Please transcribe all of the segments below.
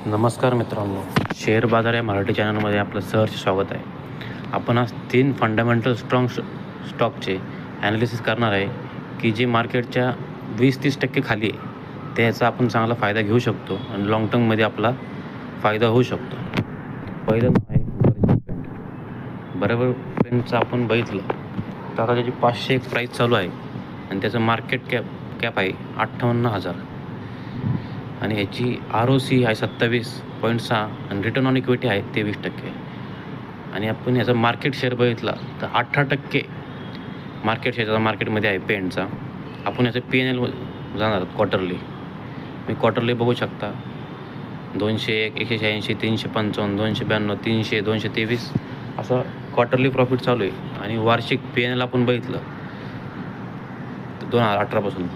नमस्कार मित्रांनो, शेअर बाजार या मराठी चॅनलमध्ये आपलं सहर्ष स्वागत आहे. आपण आज 3 फंडामेंटल स्टॉकचे ॲनालिसिस करणार आहे की जे मार्केटच्या 20-30% खाली आहे, त्याचा आपण चांगला फायदा घेऊ शकतो आणि लाँग टर्ममध्ये आपला फायदा होऊ शकतो. पहिलं नाव आहे बर्गर पेंट. बर्गर पेंटचं आपण बघितलं तर आता त्याची 501 प्राईस चालू आहे आणि त्याचं मार्केट कॅप आहे 58,000 आणि ह्याची ROC आहे 27.6 आणि रिटर्न ऑन इक्विटी आहे 23%. आणि आपण याचा मार्केट शेअर बघितला तर 18% मार्केट शेअर मार्केटमध्ये आहे पेंटचा. आपण याचं PNL जाणार क्वार्टरली. मी क्वार्टरली बघू शकता 201, 186, 355, 292, 300, 223 असं क्वार्टरली प्रॉफिट चालू आहे. आणि वार्षिक PNL आपण बघितलं तर 2018पासून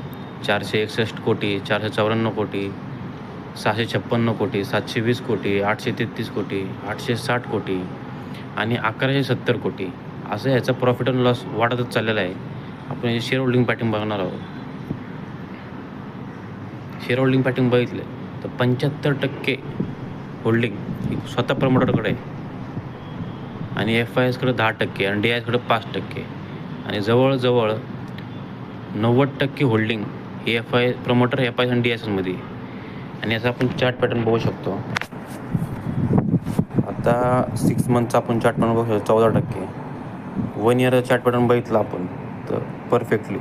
461 कोटी, 494 कोटी, 656 कोटी, 720 कोटी, 833 कोटी, 860 कोटी आणि 1170 कोटी असं ह्याचा प्रॉफिट अँड लॉस वाढतच चाललेला आहे. आपण याची शेअर होल्डिंग पॅटर्न बघणार आहोत. शेअर होल्डिंग पॅटर्न बघितले तर 75% होल्डिंग ही स्वतः प्रमोटरकडे आहे आणि FISकडे 10% आणि DISकडे 5% आणि जवळजवळ 90% होल्डिंग ही प्रमोटर FIS आणि DISमध्ये आहे. आणि याचा आपण चार्ट पॅटर्न बघू शकतो. आता 6 मंथचा आपण चार्ट पॅटर्न बघू शकतो 14%. 1 इयर चार्ट पॅटर्न बघितला आपण तर परफेक्टली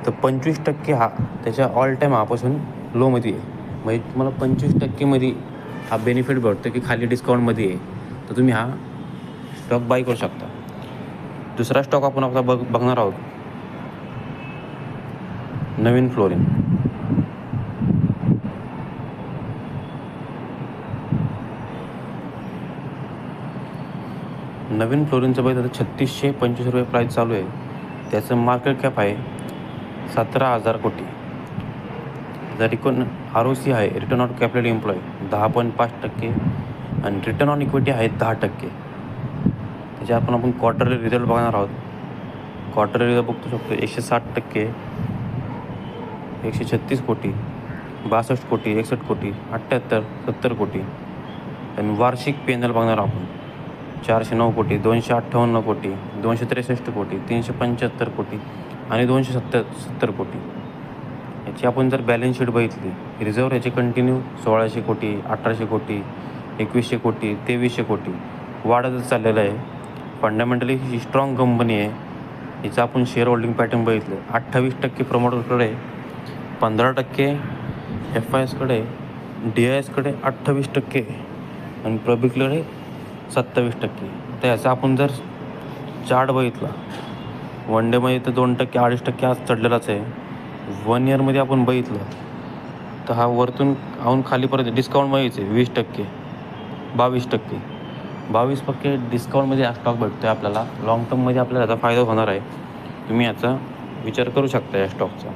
तर 25% हा त्याच्या ऑल टाईम हापासून लोमध्ये आहे. म्हणजे तुम्हाला 25% हा बेनिफिट भेटतो की खाली डिस्काउंटमध्ये आहे, तर तुम्ही हा स्टॉक बाय करू शकता. दुसरा स्टॉक आपण आपला बघणार आहोत नवीन फ्लोरिंग. नवीन फ्लोरिंगचं बघितलं तर 3625 रुपये प्राईस चालू आहे. त्याचं मार्केट कॅप आहे 17,000 कोटी. जर ROC आहे रिटर्न ऑन कॅपिटल एम्प्लॉय 10.5% आणि रिटर्न ऑन इक्विटी आहे 10%. त्याच्या आपण क्वार्टरली रिझल्ट बघणार आहोत. क्वार्टरली रिझल्ट बघू शकतो 160%, 136 कोटी, 62 कोटी, 61 कोटी, 78, 70 कोटी. आणि वार्षिक PNL बघणार आपण 409 कोटी, 258 कोटी, 263 कोटी, 375 कोटी आणि 270 कोटी. याची आपण जर बॅलन्स शीट बघितली, रिझर्व्ह याची कंटिन्यू 1600 कोटी, 1800 कोटी, 2100 कोटी, 2300 कोटी वाढतच चाललेलं आहे. फंडामेंटली ही स्ट्रॉंग कंपनी आहे. हिचं आपण शेअर होल्डिंग पॅटर्न बघितलं 28% प्रमोटरकडे, 15% FISकडे, DISकडे 28% आणि पब्लिककडे 27%. तर याचा आपण जर चार्ट बघितला 1 डेमध्ये तर 2%, 2.5% आज चढलेलाच आहे. 1 इयरमध्ये आपण बघितलं तर हा वरतून खालीपर्यंत डिस्काउंटमध्येच आहे 20%, 22%, 22% डिस्काउंटमध्ये हा स्टॉक भेटतो आहे आपल्याला. लाँग टर्ममध्ये आपल्याला याचा फायदा होणार आहे. तुम्ही याचा विचार करू शकता या स्टॉकचा.